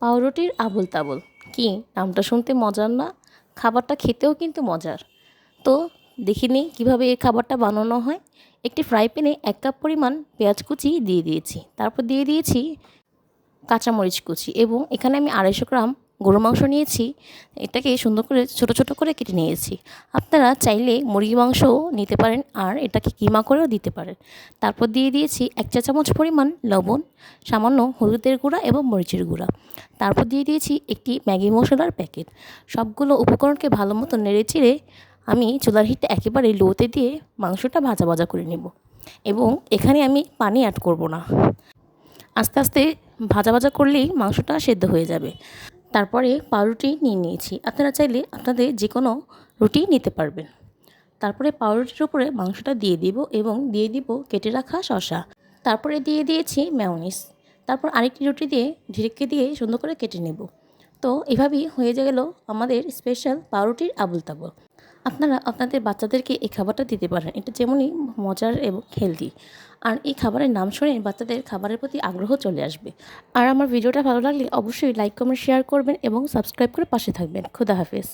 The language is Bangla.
পাউরুটির আবোল তাবোল, কি নামটা শুনতে মজার না? খাবারটা খেতেও কিন্তু মজার। তো দেখে নিই কীভাবে এই খাবারটা বানানো হয়। একটি ফ্রাই প্যানে 1 কাপ পরিমাণ পেঁয়াজ কুচি দিয়ে দিয়েছি, তারপর দিয়ে দিয়েছি কাঁচামরিচ কুচি এবং এখানে আমি 250 গ্রাম গরুর মাংস নিয়েছি। এটাকে সুন্দর করে ছোট ছোট করে কেটে নিয়েছি। আপনারা চাইলে মুরগির মাংসও নিতে পারেন আর এটাকে কিমা করেও দিতে পারেন। তারপর দিয়ে দিয়েছি 1 চা চামচ পরিমাণ লবণ, সামান্য হলুদের গুঁড়া এবং মরিচের গুঁড়া। তারপর দিয়ে দিয়েছি একটি ম্যাগি মশলার প্যাকেট। সবগুলো উপকরণকে ভালো মতো নেড়েচেড়ে আমি চুলার হিটটা একেবারে লোতে দিয়ে মাংসটা ভাজা ভাজা করে নেব এবং এখানে আমি পানি অ্যাড করব না। আস্তে আস্তে ভাজা ভাজা করলেই মাংসটা সেদ্ধ হয়ে যাবে। তারপরে পাউরুটি নিয়ে নিয়েছি। আপনারা চাইলে আপনাদের যে কোনো রুটি নিতে পারবেন। তারপরে পাউরুটির উপরে মাংসটা দিয়ে দিব এবং দিয়ে দিব কেটে রাখা শসা। তারপরে দিয়ে দিয়েছি মেয়োনিজ। তারপর আরেকটি রুটি দিয়ে ঢেকে দিয়ে সুন্দর করে কেটে নেব। তো এভাবেই হয়ে গেল আমাদের স্পেশাল পাউরুটির আবোল তাবোল। আপনারা আপনাদের বাচ্চাদেরকে এই খাবারটা দিতে পারেন। এটা যেমনই মজার এবং হেলদি। আর এই খাবারের নাম শুনে বাচ্চাদের খাবারের প্রতি আগ্রহ চলে আসবে। আর আমার ভিডিওটা ভালো লাগলে অবশ্যই লাইক, কমেন্ট, শেয়ার করবেন এবং সাবস্ক্রাইব করে পাশে থাকবেন। খোদা হাফেজ।